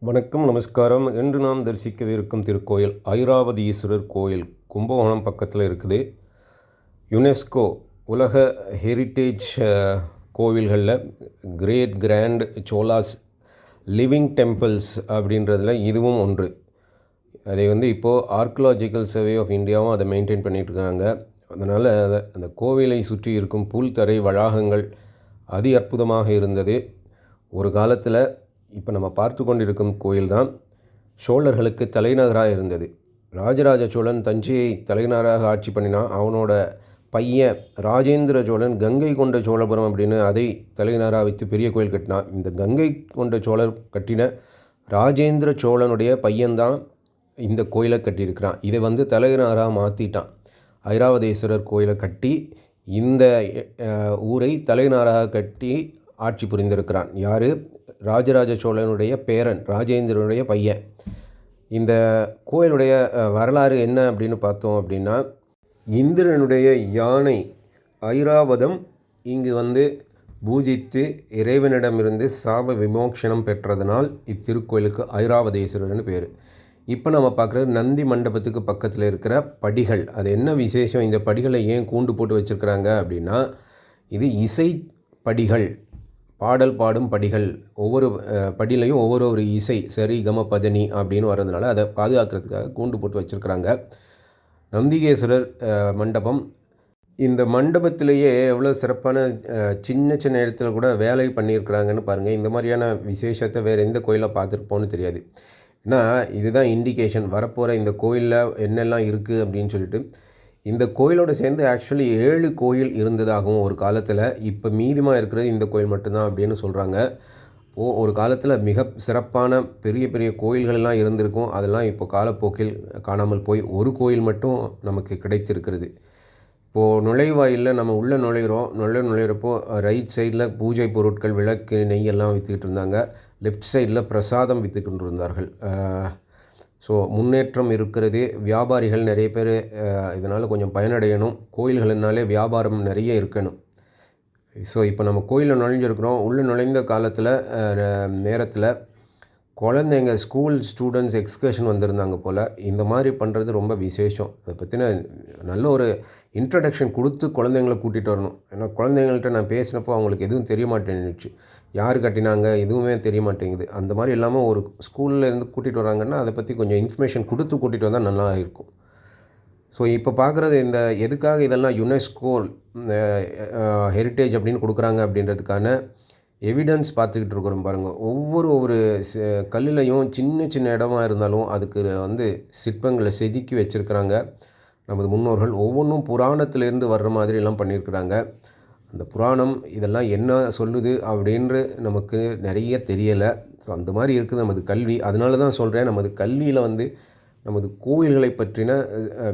வணக்கம், நமஸ்காரம். இன்று நாம் தரிசிக்கவிருக்கும் திருக்கோயில் ஐராவதீஸ்வரர் கோயில். கும்பகோணம் பக்கத்தில் இருக்குது. யுனெஸ்கோ உலக ஹெரிட்டேஜ் கோவில்களில் great grand Cholas living temples அப்படின்றதில் இதுவும் ஒன்று. அதை இப்போது ஆர்கியலாஜிக்கல் சர்வே ஆஃப் இந்தியாவும் அதை மெயின்டைன் பண்ணிகிட்ருக்காங்க. அதனால் அந்த கோவிலை சுற்றி இருக்கும் புல்தரை வளாகங்கள் அதி அற்புதமாக இருந்தது ஒரு காலத்தில். இப்போ நம்ம பார்த்து கொண்டிருக்கும் கோயில் தான் சோழர்களுக்கு தலைநகராக இருந்தது. ராஜராஜ சோழன் தஞ்சையை தலைநகராக ஆட்சி பண்ணினான். அவனோட பையன் ராஜேந்திர சோழன் கங்கை கொண்ட சோழபுரம் அப்படின்னு அதை தலைநகராக வைத்து பெரிய கோயில் கட்டினான். இந்த கங்கை கொண்ட சோழர் கட்டின ராஜேந்திர சோழனுடைய பையன்தான் இந்த கோயிலை கட்டியிருக்கிறான். இதை தலைநகராக மாற்றிட்டான். ஐராவதேஸ்வரர் கோயிலை கட்டி இந்த ஊரை தலைநகராக கட்டி ஆட்சி புரிந்திருக்கிறான். யார்? ராஜராஜ சோழனுடைய பேரன், ராஜேந்திரனுடைய பையன். இந்த கோயிலுடைய வரலாறு என்ன அப்படின்னு பார்த்தோம் அப்படின்னா, இந்திரனுடைய யானை ஐராவதம் இங்கு பூஜித்து இறைவனிடமிருந்து சாப விமோக்ஷனம் பெற்றதனால் இத்திருக்கோயிலுக்கு ஐராவதேஸ்வரர்னு பேர். இப்போ நம்ம பார்க்குறது நந்தி மண்டபத்துக்கு பக்கத்தில் இருக்கிற படிகள். அது என்ன விசேஷம்? இந்த படிகளை ஏன் கூண்டு போட்டு வச்சுருக்கிறாங்க அப்படின்னா, இது இசை படிகள், பாடல் பாடும் படிகள். ஒவ்வொரு படிலையும் ஒவ்வொரு இசை, சரி கம பஜனி அப்படின்னு வர்றதுனால அதை பாதுகாக்கிறதுக்காக கூண்டு போட்டு வச்சுருக்கிறாங்க. நந்திகேஸ்வரர் மண்டபம். இந்த மண்டபத்திலேயே எவ்வளோ சிறப்பான சின்ன சின்ன இடத்துல கூட வேலை பண்ணியிருக்கிறாங்கன்னு பாருங்கள். இந்த மாதிரியான விசேஷத்தை வேறு எந்த கோயிலில் பார்த்துருப்போன்னு தெரியாது. ஏன்னா இதுதான் இண்டிகேஷன் வரப்போகிற இந்த கோயிலில் என்னெல்லாம் இருக்குது அப்படின்னு சொல்லிட்டு. இந்த கோயிலோடு சேர்ந்து ஆக்சுவலி 7 கோயில் இருந்ததாகவும் ஒரு காலத்தில். இப்போ மீதமாக இருக்கிறது இந்த கோயில் மட்டும்தான் அப்படின்னு சொல்கிறாங்க. ஒரு காலத்தில் மிக சிறப்பான பெரிய பெரிய கோயில்களெல்லாம் இருந்திருக்கும். அதெல்லாம் இப்போ காலப்போக்கில் காணாமல் போய் ஒரு கோயில் மட்டும் நமக்கு கிடைத்திருக்கிறது. இப்போது நுழைவாயிலில் நம்ம உள்ளே நுழையிறப்போ ரைட் சைடில் பூஜை பொருட்கள், விளக்கு, நெய் எல்லாம் விற்றுக்கிட்டு இருந்தாங்க. லெஃப்ட் சைடில் பிரசாதம் விற்றுக்கிட்டு இருந்தார்கள். ஸோ முன்னேற்றம் இருக்கிறது. வியாபாரிகள் நிறைய பேர் இதனால் கொஞ்சம் பயனடையணும். கோயில்கள்னாலே வியாபாரம் நிறைய இருக்கணும். ஸோ இப்போ நம்ம கோயிலில் நுழைஞ்சிருக்கிறோம். உள்ளே நுழைந்த நேரத்தில் குழந்தைங்க, ஸ்கூல் ஸ்டூடெண்ட்ஸ் எக்ஸ்கர்ஷன் வந்திருந்தாங்க போல். இந்த மாதிரி பண்ணுறது ரொம்ப விசேஷம். அதை பற்றின நல்ல ஒரு இன்ட்ரடக்ஷன் கொடுத்து குழந்தைங்கள கூட்டிகிட்டு வரணும். ஏன்னா குழந்தைங்கள்ட்ட நான் பேசினப்போ அவங்களுக்கு எதுவும் தெரிய மாட்டேங்குச்சு. யார் கட்டினாங்க எதுவுமே தெரிய மாட்டேங்குது. அந்த மாதிரி இல்லாமல் ஒரு ஸ்கூலில் இருந்து கூட்டிகிட்டு வராங்கன்னா அதை பற்றி கொஞ்சம் இன்ஃபர்மேஷன் கொடுத்து கூட்டிகிட்டு வந்தால் நல்லா இருக்கும். ஸோ இப்போ பார்க்குறது எதுக்காக இதெல்லாம் யுனெஸ்கோ ஹெரிட்டேஜ் அப்படின்னு கொடுக்குறாங்க அப்படின்றதுக்கான எவிடன்ஸ் பார்த்துக்கிட்டு இருக்கிறோம் பாருங்கள். ஒவ்வொரு கல்லுலையும் சின்ன சின்ன இடமா இருந்தாலும் அதுக்கு சிற்பங்களை செதுக்கி வச்சுருக்கிறாங்க நமது முன்னோர்கள். ஒவ்வொன்றும் புராணத்திலேருந்து வர்ற மாதிரிலாம் பண்ணியிருக்கிறாங்க. அந்த புராணம் இதெல்லாம் என்ன சொல்லுது அப்படின்று நமக்கு நிறைய தெரியலை. ஸோ அந்த மாதிரி இருக்குது நமது கல்வி. அதனால தான் சொல்கிறேன், நமது கல்வியில் நமது கோயில்களை பற்றின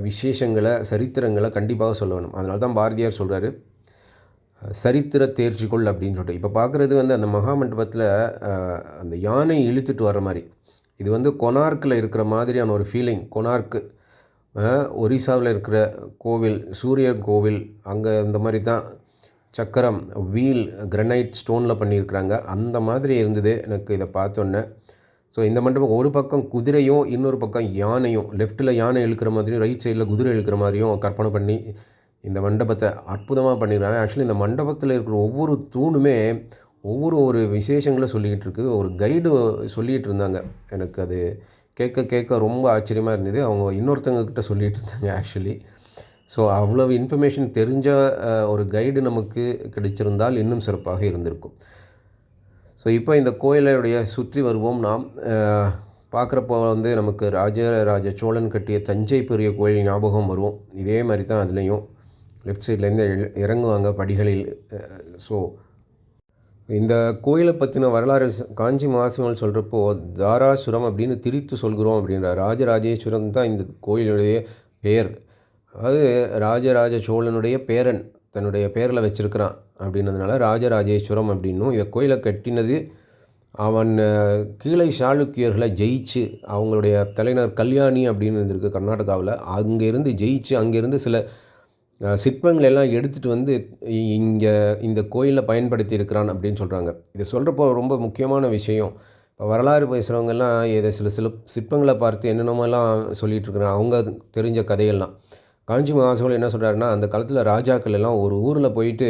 விசேஷங்களை, சரித்திரங்களை கண்டிப்பாக சொல்ல வேணும். அதனால தான் பாரதியார் சொல்கிறாரு, சரித்திர தேர்ச்சிக்கொள் அப்படின்னு சொல்லிட்டு. இப்போ பார்க்குறது அந்த மகாமண்டபத்தில் அந்த யானை இழுத்துட்டு வர மாதிரி. இது கொனார்க்கில் இருக்கிற மாதிரியான ஒரு ஃபீலிங். கொனார்க்கு ஒரிசாவில் இருக்கிற கோவில், சூரியன் கோவில், அங்கே இந்த மாதிரி தான் சக்கரம், வீல், கிரனைட் ஸ்டோனில் பண்ணியிருக்கிறாங்க. அந்த மாதிரி இருந்தது எனக்கு இதை பார்த்தோன்னே. ஸோ இந்த மண்டபம் ஒரு பக்கம் குதிரையும் இன்னொரு பக்கம் யானையும், லெஃப்ட்டில் யானை இழுக்கிற மாதிரியும் ரைட் சைடில் குதிரை இழுக்கிற மாதிரியும் கற்பனை பண்ணி இந்த மண்டபத்தை அற்புதமாக பண்ணிடுறாங்க. ஆக்சுவலி இந்த மண்டபத்தில் இருக்கிற ஒவ்வொரு தூணுமே ஒவ்வொரு விசேஷங்களை சொல்லிக்கிட்டு இருக்குது. ஒரு கைடு சொல்லிகிட்டு இருந்தாங்க. எனக்கு அது கேட்க ரொம்ப ஆச்சரியமாக இருந்தது. அவங்க இன்னொருத்தவங்கக்கிட்ட சொல்லிகிட்டு இருந்தாங்க ஆக்சுவலி. ஸோ அவ்வளவு இன்ஃபர்மேஷன் தெரிஞ்ச ஒரு கைடு நமக்கு கிடைச்சிருந்தால் இன்னும் சிறப்பாக இருந்திருக்கும். ஸோ இப்போ இந்த கோயிலுடைய சுற்றி வருவோம். நாம் பார்க்குறப்போ நமக்கு ராஜராஜ சோழன் கட்டிய தஞ்சை பெரிய கோயில் ஞாபகம் வரும். இதே மாதிரி தான் அதுலேயும் லெஃப்ட் சைட்லேருந்து இறங்குவாங்க படிகளில். ஸோ இந்த கோயிலை பற்றின வரலாறு காஞ்சி மகாசிவங்கள் சொல்கிறப்போ தாராசுரம் அப்படின்னு திரித்து சொல்கிறோம் அப்படின்ற. ராஜராஜேஸ்வரம் தான் இந்த கோயிலுடைய பெயர். அதாவது ராஜராஜ சோழனுடைய பேரன் தன்னுடைய பேரில் வச்சுருக்கிறான் அப்படின்றதுனால ராஜராஜேஸ்வரம் அப்படின்னும். இந்த கோயிலை கட்டினது அவன் கீழை சாளுக்கியர்களை ஜெயிச்சு, அவங்களுடைய தலைநகர் கல்யாணி அப்படின்னு இருந்திருக்கு கர்நாடகாவில். அங்கேருந்து ஜெயிச்சு அங்கேருந்து சில சிற்பங்கள் எல்லாம் எடுத்துகிட்டு இங்கே இந்த கோயிலில் பயன்படுத்தி இருக்கிறான் அப்படின்னு சொல்கிறாங்க. இதை சொல்கிறப்போ ரொம்ப முக்கியமான விஷயம், இப்போ வரலாறு பேசுகிறவங்கெல்லாம் இதை சில சிற்பங்களை பார்த்து என்னென்னமோலாம் சொல்லிகிட்ருக்குறாங்க. அவங்க தெரிஞ்ச கதையெல்லாம். காஞ்சி மகாசபையில் என்ன சொல்கிறாருன்னா, அந்த காலத்தில் ராஜாக்கள் எல்லாம் ஒரு ஊரில் போயிட்டு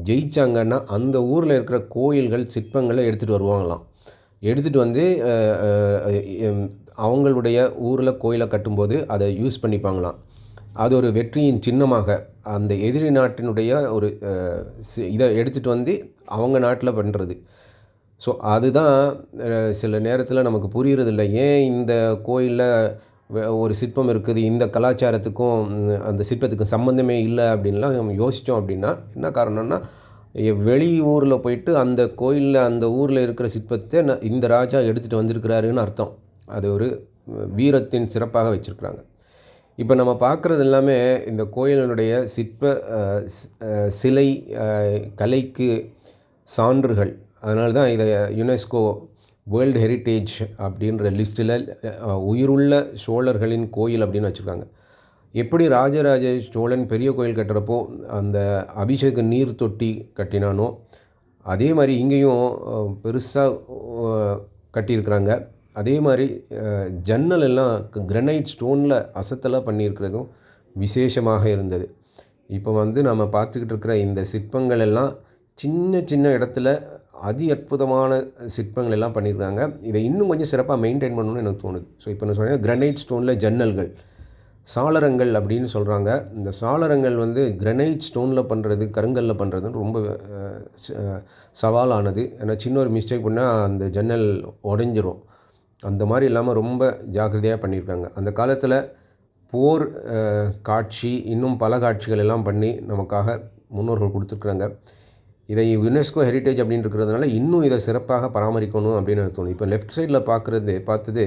ஜெயித்தாங்கன்னா அந்த ஊரில் இருக்கிற கோயில்கள் சிற்பங்களை எடுத்துகிட்டு வருவாங்களாம். எடுத்துகிட்டு வந்து அவங்களுடைய ஊரில் கோயிலை கட்டும்போது அதை யூஸ் பண்ணிப்பாங்களாம். அது ஒரு வெற்றியின் சின்னமாக அந்த எதிரி நாட்டினுடைய ஒரு இதை எடுத்துகிட்டு வந்து அவங்க நாட்டில் பண்ணுறது. ஸோ அதுதான் சில நேரத்தில் நமக்கு புரிகிறதில்ல. ஏன் இந்த கோயிலில் ஒரு சிற்பம் இருக்குது, இந்த கலாச்சாரத்துக்கும் அந்த சிற்பத்துக்கும் சம்மந்தமே இல்லை அப்படின்லாம் நம்ம யோசித்தோம் அப்படின்னா என்ன காரணம்னா, வெளியூரில் போயிட்டு அந்த கோயிலில் அந்த ஊரில் இருக்கிற சிற்பத்தை இந்த ராஜா எடுத்துகிட்டு வந்திருக்கிறாருன்னு அர்த்தம். அது ஒரு வீரத்தின் சிறப்பாக வச்சுருக்குறாங்க. இப்போ நம்ம பார்க்குறது எல்லாமே இந்த கோயிலினுடைய சிற்ப சிலை கலைக்கு சான்றுகள். அதனால தான் இதை யுனெஸ்கோ வேர்ல்டு ஹெரிட்டேஜ் அப்படின்ற லிஸ்ட்டில் உயிருள்ள சோழர்களின் கோயில் அப்படின்னு வச்சுருக்காங்க. எப்படி ராஜராஜ சோழன் பெரிய கோயில் கட்டுறப்போ அந்த அபிஷேக நீர் தொட்டி கட்டினானோ அதே மாதிரி இங்கேயும் பெருசாக கட்டியிருக்கிறாங்க. அதே மாதிரி ஜன்னல் எல்லாம் கிரனைட் ஸ்டோனில் அசத்தலாக பண்ணியிருக்கிறதும் விசேஷமாக இருந்தது. இப்போ வந்து நம்ம பார்த்துக்கிட்டு இருக்கிற இந்த சிற்பங்கள் எல்லாம் சின்ன சின்ன இடத்துல அதி அற்புதமான சிற்பங்கள் எல்லாம் பண்ணியிருக்காங்க. இதை இன்னும் கொஞ்சம் சிறப்பாக மெயின்டைன் பண்ணணும்னு எனக்கு தோணுது. ஸோ இப்போ நான் சொன்னேன் கிரனைட் ஸ்டோனில் ஜன்னல்கள், சாளரங்கள் அப்படின்னு சொல்கிறாங்க. இந்த சாளரங்கள் வந்து கிரனைட் ஸ்டோனில் பண்ணுறது, கருங்கல்லில் பண்ணுறதுன்னு ரொம்ப சவாலானது. ஏன்னா சின்ன ஒரு மிஸ்டேக் பண்ணால் அந்த ஜன்னல் உடஞ்சிரும். அந்த மாதிரி இல்லாமல் ரொம்ப ஜாக்கிரதையாக பண்ணியிருக்காங்க. அந்த காலத்தில் போர் காட்சி இன்னும் பல காட்சிகள் எல்லாம் பண்ணி நமக்காக முன்னோர்கள் கொடுத்துருக்குறாங்க. இதை யுனெஸ்கோ ஹெரிட்டேஜ் அப்படின்னு இருக்கிறதுனால இன்னும் இதை சிறப்பாக பராமரிக்கணும் அப்படின்னு எனக்கு தோணும். இப்போ லெஃப்ட் சைடில் பார்த்தது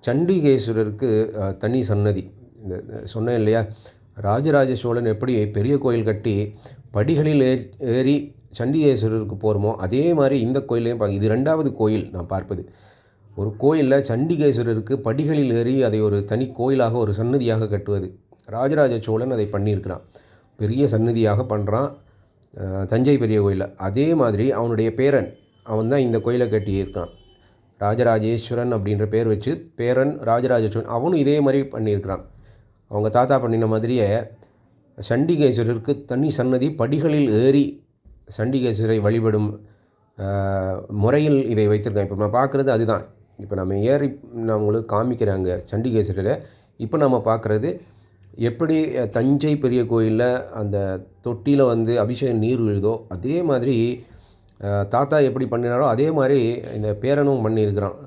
சண்டிகேஸ்வரருக்கு தனி சன்னதி. இந்த சொன்னேன் இல்லையா, ராஜராஜ சோழன் எப்படி பெரிய கோயில் கட்டி படிகளில் ஏறி சண்டிகேஸ்வரருக்கு போகிறோமோ அதே மாதிரி இந்த கோயிலையும் இது 2வது கோயில் நான் பார்ப்பது. ஒரு கோயிலில் சண்டிகேஸ்வரருக்கு படிகளில் ஏறி அதை ஒரு தனி கோயிலாக ஒரு சன்னதியாக கட்டுவது. ராஜராஜ சோழன் அதை பண்ணியிருக்கிறான், பெரிய சன்னதியாக பண்ணுறான் தஞ்சை பெரிய கோயிலில். அதே மாதிரி அவனுடைய பேரன் அவன் தான் இந்த கோயிலை கட்டியிருக்கான். ராஜராஜேஸ்வரன் அப்படின்ற பேர் வச்சு பேரன் ராஜராஜ சோழன் அவனும் இதே மாதிரி பண்ணியிருக்கிறான். அவங்க தாத்தா பண்ணின மாதிரியே சண்டிகேஸ்வரருக்கு தனி சன்னதி, படிகளில் ஏறி சண்டிகேஸ்வரை வழிபடும் முறையில் இதை வைத்திருக்கான். இப்போ நான் பார்க்குறது அதுதான். இப்போ நம்ம ஏறி நான் உங்களுக்கு காமிக்கிறாங்க சண்டிகேஸ்வரரை. இப்போ நம்ம பார்க்குறது எப்படி தஞ்சை பெரிய கோயிலில் அந்த தொட்டியில் வந்து அபிஷேக நீர் விழுதோ அதே மாதிரி தாத்தா எப்படி பண்ணினாரோ அதே மாதிரி இந்த பேரனும் பண்ணியிருக்கிறான்.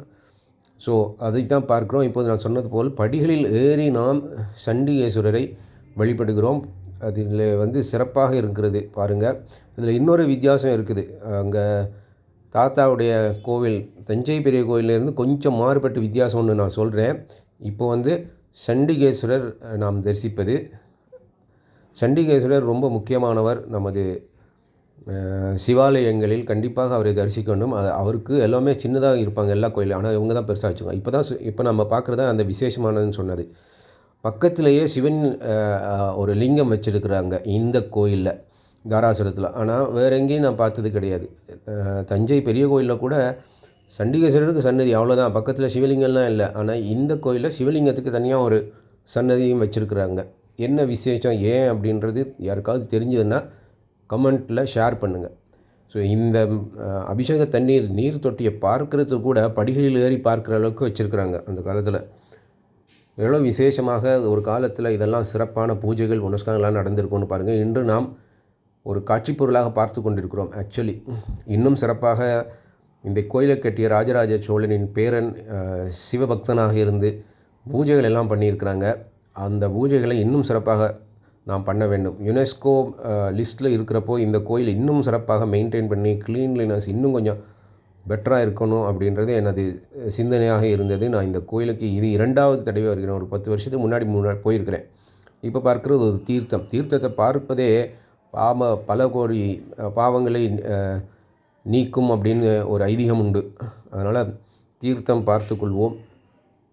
ஸோ அதை தான் பார்க்குறோம். இப்போது நான் சொன்னது போல் படிகளில் ஏறி நாம் சண்டிகேஸ்வரரை வழிபடுகிறோம். அதில் வந்து சிறப்பாக இருக்கிறது பாருங்கள். இதில் இன்னொரு வித்தியாசம் இருக்குது. அங்கே தாத்தாவுடைய கோவில் தஞ்சை பெரிய கோயிலிருந்து கொஞ்சம் மாறுபட்ட வித்தியாசம் ஒன்று நான் சொல்கிறேன். இப்போ வந்து சண்டிகேஸ்வரர் நாம் தரிசிப்பது. சண்டிகேஸ்வரர் ரொம்ப முக்கியமானவர். நமது சிவாலயங்களில் கண்டிப்பாக அவரை தரிசிக்க வேண்டும். அவருக்கு எல்லாமே சின்னதாக இருப்பாங்க எல்லா கோயிலும், ஆனால் இவங்க தான் பெருசாக வச்சுக்கோங்க. இப்போ நம்ம பார்க்குறது தான் அந்த விசேஷமானதுன்னு சொன்னது. பக்கத்திலேயே சிவன் ஒரு லிங்கம் வச்சுருக்குறாங்க இந்த கோயிலில், தாராசுரத்தில். ஆனால் வேறு எங்கேயும் நான் பார்த்தது கிடையாது. தஞ்சை பெரிய கோயிலில் கூட சண்டிகேஸ்வரருக்கு சன்னதி அவ்வளோதான், பக்கத்தில் சிவலிங்கம்லாம் இல்லை. ஆனால் இந்த கோயிலில் சிவலிங்கத்துக்கு தனியாக ஒரு சன்னதியும் வச்சுருக்குறாங்க. என்ன விசேஷம் ஏன் அப்படின்றது யாருக்காவது தெரிஞ்சதுன்னா கமெண்ட்டில் ஷேர் பண்ணுங்கள். ஸோ இந்த அபிஷேக நீர் தொட்டியை பார்க்குறது கூட படிகளில் ஏறி பார்க்குற அளவுக்கு வச்சுருக்குறாங்க அந்த காலத்தில். எவ்வளோ விசேஷமாக ஒரு காலத்தில் இதெல்லாம் சிறப்பான பூஜைகள் புனஸ்காரங்கள்லாம் நடந்திருக்கும்னு பாருங்கள். இன்று நாம் ஒரு காட்சி பொருளாக பார்த்து கொண்டிருக்கிறோம். ஆக்சுவலி இன்னும் சிறப்பாக இந்த கோயிலை கட்டிய ராஜராஜ சோழனின் பேரன் சிவபக்தனாக இருந்து பூஜைகள் எல்லாம் பண்ணியிருக்கிறாங்க. அந்த பூஜைகளை இன்னும் சிறப்பாக நாம் பண்ண வேண்டும். யுனெஸ்கோ லிஸ்ட்டில் இருக்கிறப்போ இந்த கோயில் இன்னும் சிறப்பாக மெயின்டைன் பண்ணி க்ளீன்லினஸ் இன்னும் கொஞ்சம் பெட்டராக இருக்கணும் அப்படின்றது எனது சிந்தனையாக இருந்தது. நான் இந்த கோயிலுக்கு இது 2வது தடவை வருகிறேன். ஒரு 10 வருஷத்துக்கு முன்னாடி போயிருக்கிறேன். இப்போ பார்க்குறது ஒரு தீர்த்தத்தை பார்ப்பதே பல கோடி பாவங்களை நீக்கும் அப்படின்னு ஒரு ஐதீகம் உண்டு. அதனால் தீர்த்தம் பார்த்து கொள்வோம்.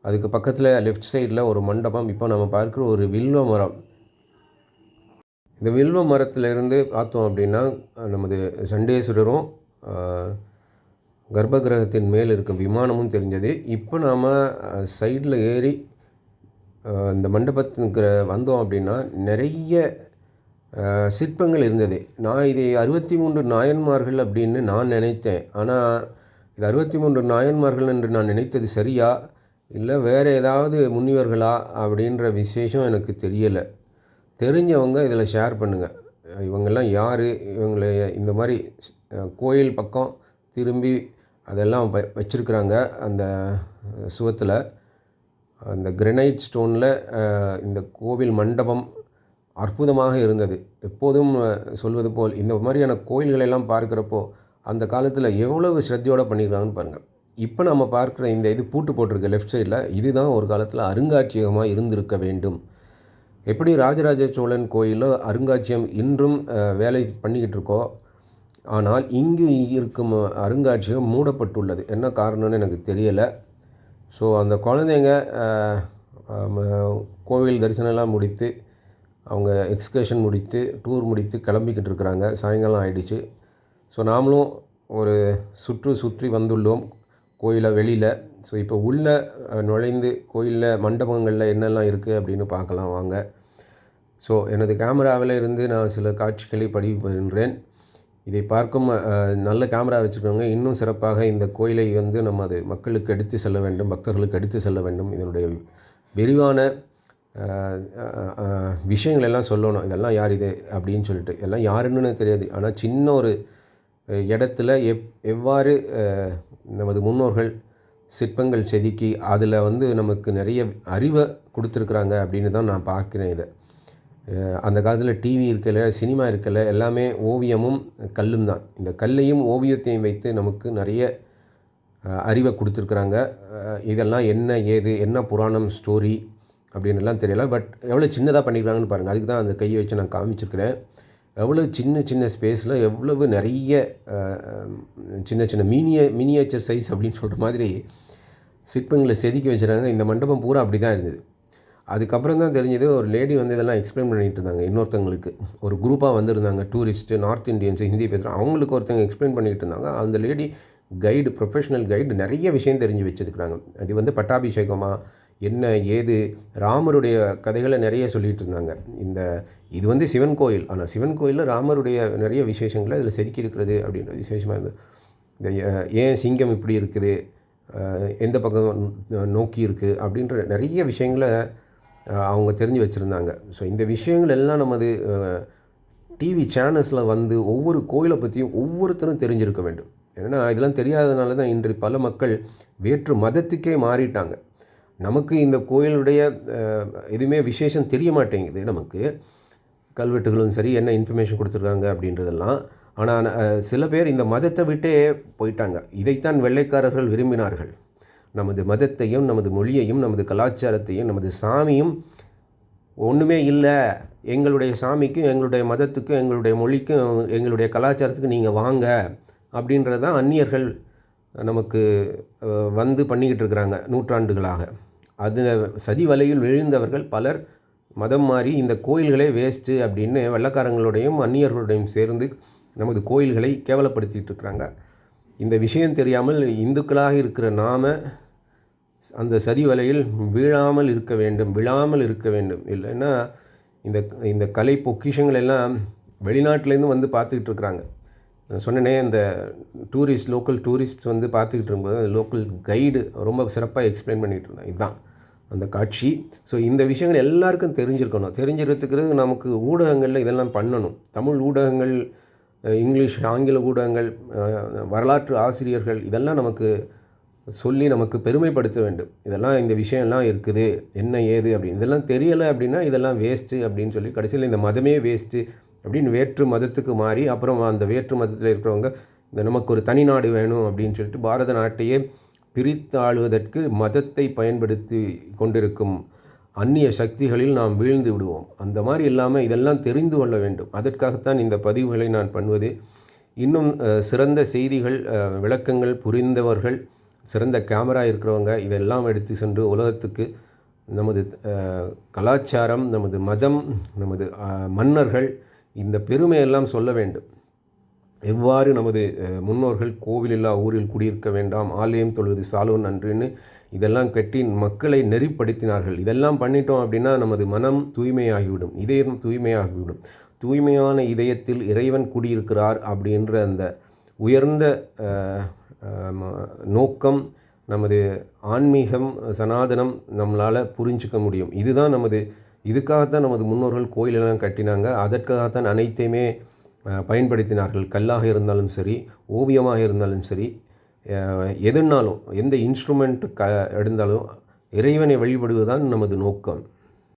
அதுக்கு பக்கத்தில் லெஃப்ட் சைடில் ஒரு மண்டபம். இப்போ நம்ம பார்க்குற ஒரு வில்வ மரம். இந்த வில்வ மரத்திலிருந்து பார்த்தோம் அப்படின்னா நமது சண்டேஸ்வரரும் கர்ப்பகிரகத்தின் மேல் இருக்கும் விமானமும் தெரிஞ்சது. இப்போ நாம் சைடில் ஏறி இந்த மண்டபத்துக்கு வந்தோம் அப்படின்னா நிறைய சிற்பங்கள் இருந்தது. நான் இதை 63 நாயன்மார்கள் அப்படின்னு நான் நினைத்தேன். ஆனால் இது 63 நாயன்மார்கள் என்று நான் நினைத்தது சரியா இல்லை வேறு ஏதாவது முனிவர்களா அப்படின்ற விசேஷம் எனக்கு தெரியலை. தெரிஞ்சவங்க இதில் ஷேர் பண்ணுங்கள். இவங்கெல்லாம் யார், இவங்களை இந்த மாதிரி கோயில் பக்கம் திரும்பி அதெல்லாம் வச்சுருக்குறாங்க. அந்த சுவத்தில் அந்த கிரனைட் ஸ்டோனில் இந்த கோவில் மண்டபம் அற்புதமாக இருந்தது. எப்போதும் சொல்வது போல் இந்த மாதிரியான கோயில்களெல்லாம் பார்க்குறப்போ அந்த காலத்தில் எவ்வளவு ஸ்ரத்தையோடு பண்ணியிருக்காங்கன்னு பாருங்கள். இப்போ நம்ம பார்க்குற இந்த இது பூட்டு போட்டிருக்கு லெஃப்ட் சைடில், இதுதான் ஒரு காலத்தில் அருங்காட்சியகமாக இருந்திருக்க வேண்டும். எப்படி ராஜராஜ சோழன் கோயிலில் அருங்காட்சியகம் இன்றும் வேலை பண்ணிக்கிட்டு இருக்கோ, ஆனால் இங்கு இருக்கும் அருங்காட்சியகம் மூடப்பட்டுள்ளது. என்ன காரணம்னு எனக்கு தெரியலை. ஸோ அந்த குழந்தைங்க கோவில் தரிசனம்லாம் முடித்து அவங்க எக்ஸ்கர்ஷன் முடித்து டூர் முடித்து கிளம்பிக்கிட்டு இருக்கிறாங்க. சாயங்காலம் ஆகிடுச்சு. ஸோ நாமளும் ஒரு சுற்றி வந்துள்ளோம் கோயிலை வெளியில். ஸோ இப்போ உள்ளே நுழைந்து கோயிலில் மண்டபங்களில் என்னெல்லாம் இருக்குது அப்படின்னு பார்க்கலாம் வாங்க. ஸோ எனது கேமராவில் இருந்து நான் சில காட்சிகளை பதிவு பண்ணுறேன். இதை பார்க்கும் நல்ல கேமரா வச்சுருக்கவங்க இன்னும் சிறப்பாக இந்த கோயிலை வந்து நம்ம அது மக்களுக்கு எடுத்து செல்ல வேண்டும், பக்தர்களுக்கு எடுத்து செல்ல வேண்டும். இதனுடைய விரிவான விஷயங்கள் எல்லாம் சொல்லணும். இதெல்லாம் யார் இது அப்படின்னு சொல்லிட்டு எல்லாம் யாருன்னு தெரியாது. ஆனால் சின்ன ஒரு இடத்துல எவ்வாறு நமது முன்னோர்கள் சிற்பங்கள் செதுக்கி அதில் வந்து நமக்கு நிறைய அறிவை கொடுத்துருக்குறாங்க அப்படின்னு தான் நான் பார்க்குறேன். இதை அந்த காலத்தில் டிவி இருக்கலை, சினிமா இருக்கலை, எல்லாமே ஓவியமும் கல்லும் தான். இந்த கல்லையும் ஓவியத்தையும் வைத்து நமக்கு நிறைய அறிவை கொடுத்துருக்குறாங்க. இதெல்லாம் என்ன ஏது என்ன புராணம் ஸ்டோரி அப்படின்லாம் தெரியல. பட் எவ்வளோ சின்னதாக பண்ணியிருக்காங்கன்னு பாருங்கள். அதுக்கு தான் அந்த கையை வச்சு நான் காமிச்சிருக்கிறேன். எவ்வளோ சின்ன ஸ்பேஸில் எவ்வளவு நிறைய சின்ன மினியேச்சர் சைஸ் அப்படின்னு சொல்கிற மாதிரி சிற்பங்களை செதுக்கி வச்சுருக்காங்க. இந்த மண்டபம் பூரா அப்படி தான் இருந்தது. அதுக்கப்புறம் தான் தெரிஞ்சது, ஒரு லேடி வந்து இதெல்லாம் எக்ஸ்பிளைன் பண்ணிகிட்டு இருந்தாங்க இன்னொருத்தங்களுக்கு. ஒரு குரூப்பாக வந்திருந்தாங்க, டூரிஸ்ட்டு, நார்த் இண்டியன்ஸு, ஹிந்தி பேசுகிறோம். அவங்களுக்கு ஒருத்தங்க எக்ஸ்பிளைன் பண்ணிகிட்டு இருந்தாங்க. அந்த லேடி கைடு, ப்ரொஃபஷ்னல் கைடு, நிறைய விஷயம் தெரிஞ்சு வச்சுருக்குறாங்க. அது வந்து பட்டாபிஷேகமாக என்ன ஏது ராமருடைய கதைகளை நிறைய சொல்லிகிட்டு இருந்தாங்க. இது வந்து சிவன் கோயில், ஆனால் சிவன் கோயிலில் ராமருடைய நிறைய விசேஷங்களை அதில் செதுக்கி இருக்கிறது அப்படின்ற விசேஷமாக இருந்தது. இந்த ஏன் சிங்கம் இப்படி இருக்குது, எந்த பக்கம் நோக்கி இருக்குது அப்படின்ற நிறைய விஷயங்களை அவங்க தெரிஞ்சு வச்சுருந்தாங்க. ஸோ இந்த விஷயங்கள் எல்லாம் நமது டிவி சேனல்ஸில் வந்து ஒவ்வொரு கோயிலை பற்றியும் ஒவ்வொருத்தரும் தெரிஞ்சிருக்க வேண்டும். ஏன்னா இதெல்லாம் தெரியாதனால தான் இன்று பல மக்கள் வேற்று மதத்துக்கே மாறிட்டாங்க. நமக்கு இந்த கோயிலுடைய எதுவுமே விசேஷம் தெரிய மாட்டேங்குது. நமக்கு கல்வெட்டுகளும் சரி என்ன இன்ஃபர்மேஷன் கொடுத்துருக்காங்க அப்படின்றதெல்லாம். ஆனால் சில பேர் இந்த மதத்தை விட்டே போயிட்டாங்க. இதைத்தான் வெள்ளைக்காரர்கள் விரும்பினார்கள். நமது மதத்தையும் நமது மொழியையும் நமது கலாச்சாரத்தையும் நமது சாமியும் ஒன்றுமே இல்லை, எங்களுடைய சாமிக்கும் எங்களுடைய மதத்துக்கும் எங்களுடைய மொழிக்கும் எங்களுடைய கலாச்சாரத்துக்கு நீங்கள் வாங்க அப்படின்றது தான் அந்நியர்கள் நமக்கு வந்து பண்ணிக்கிட்டு இருக்கிறாங்க நூற்றாண்டுகளாக. அது சதி வலையில் விழுந்தவர்கள் பலர் மதம் மாறி இந்த கோயில்களே வேஸ்ட்டு அப்படின்னு வெள்ளைக்காரங்களுடையும் அந்நியர்களுடையும் சேர்ந்து நமது கோயில்களை கேவலப்படுத்திகிட்டு இருக்கிறாங்க. இந்த விஷயம் தெரியாமல் இந்துக்களாக இருக்கிற நாம் அந்த சதி வலையில் விழாமல் இருக்க வேண்டும். இல்லைன்னா இந்த கலை பொக்கிஷங்கள் எல்லாம் வெளிநாட்டிலேருந்து வந்து பார்த்துக்கிட்டு இருக்கிறாங்க. சொன்னனே, இந்த லோக்கல் டூரிஸ்ட் வந்து பார்த்துக்கிட்டு இருக்கும்போது அந்த லோக்கல் கைடு ரொம்ப சிறப்பாக எக்ஸ்பிளைன் பண்ணிகிட்டு இருந்தாங்க. இதுதான் அந்த காட்சி. ஸோ இந்த விஷயங்கள் எல்லாருக்கும் தெரிஞ்சிருக்கணும். தெரிஞ்சிருக்கிறதுக்கு நமக்கு ஊடகங்களில் இதெல்லாம் பண்ணணும். தமிழ் ஊடகங்கள், இங்கிலீஷ், ஆங்கில ஊடகங்கள், வரலாற்று ஆசிரியர்கள் இதெல்லாம் நமக்கு சொல்லி நமக்கு பெருமைப்படுத்த வேண்டும். இதெல்லாம் இந்த விஷயம்லாம் இருக்குது என்ன ஏது அப்படின்னு. இதெல்லாம் தெரியலை அப்படின்னா இதெல்லாம் வேஸ்ட்டு அப்படின்னு சொல்லி கடைசியில் இந்த மதமே வேஸ்ட்டு அப்படின்னு வேற்று மதத்துக்கு மாறி அப்புறம் அந்த வேற்று மதத்தில் இருக்கிறவங்க நமக்கு ஒரு தனி நாடு வேணும் அப்படின்னு சொல்லிட்டு பாரத நாட்டையே பிரித்து ஆளுவதற்கு மதத்தை பயன்படுத்தி கொண்டிருக்கும் அந்நிய சக்திகளில் நாம் வீழ்ந்து விடுவோம். அந்த மாதிரி இல்லாமல் இதெல்லாம் தெரிந்து கொள்ள வேண்டும். அதற்காகத்தான் இந்த பதிவுகளை நான் பண்ணுவது. இன்னும் சிறந்த செய்திகள், விளக்கங்கள் புரிந்தவர்கள், சிறந்த கேமரா இருக்கிறவங்க இதெல்லாம் எடுத்து சென்று உலகத்துக்கு நமது கலாச்சாரம், நமது மதம், நமது மன்னர்கள் இந்த பெருமையெல்லாம் சொல்ல வேண்டும். எவ்வாறு நமது முன்னோர்கள் கோவிலில்லா ஊரில் குடியிருக்க வேண்டாம், ஆலயம் தொழுவது சாலோன் நன்றுன்னு இதெல்லாம் கட்டி மக்களை நெறிப்படுத்தினார்கள். இதெல்லாம் பண்ணிட்டோம் அப்படின்னா நமது மனம் தூய்மையாகிவிடும், இதயம் தூய்மையாகிவிடும். தூய்மையான இதயத்தில் இறைவன் குடியிருக்கிறார் அப்படின்ற அந்த உயர்ந்த நோக்கம் நமது ஆன்மீகம் சனாதனம் நம்மளால் புரிஞ்சிக்க முடியும். இதுதான் இதுக்காகத்தான் நமது முன்னோர்கள் கோயிலெல்லாம் கட்டினாங்க. அதற்காகத்தான் அனைத்தையுமே பயன்படுத்தினார்கள். கல்லாக இருந்தாலும் சரி, ஓவியமாக இருந்தாலும் சரி, எதுனாலும் எந்த இன்ஸ்ட்ருமெண்ட் எடுத்தாலும் இறைவனை வழிபடுவதுதான் நமது நோக்கம்.